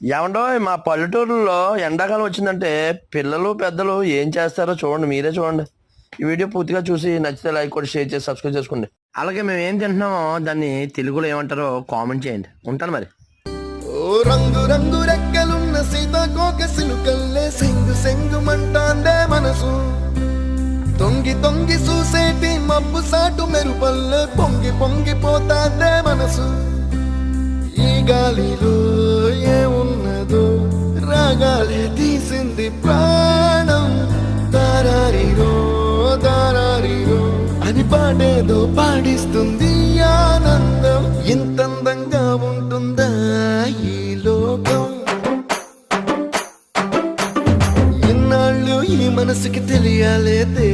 ఏమండో మా పల్లెటూరులో ఎండాకాలం వచ్చిందంటే పిల్లలు పెద్దలు ఏం చేస్తారో చూడండి, మీరే చూడండి. ఈ వీడియో పూర్తిగా చూసి నచ్చితే లైక్ కూడా షేర్ చేసి సబ్స్క్రైబ్ చేసుకోండి. అలాగే మేము ఏం తింటున్నామో దాన్ని తెలుగులో ఏమంటారో కామెంట్ చేయండి. ఉంటాను మరి. ఓ రంగు రంగు రెక్కలున్న సీతాకోక సిలుకల్లే సెంగు సెంగు మంటాందే మనసు, తొంగి తొంగి చూసేటి మబ్బు సాటు మెరుపల్లే పొంగి పొంగిపోతాందే మనసు. ఈ గాలిలో ఏమున్నదో రాగాలే తీసింది ప్రాణం, దారారిరో దారారిరో అని పాడేదో పాడిస్తుంది ఆనందం. ఇంత అందంగా ఉంటుందా ఈ లోకం, ఇన్నాళ్ళు ఈ మనసుకి తెలియాలేదే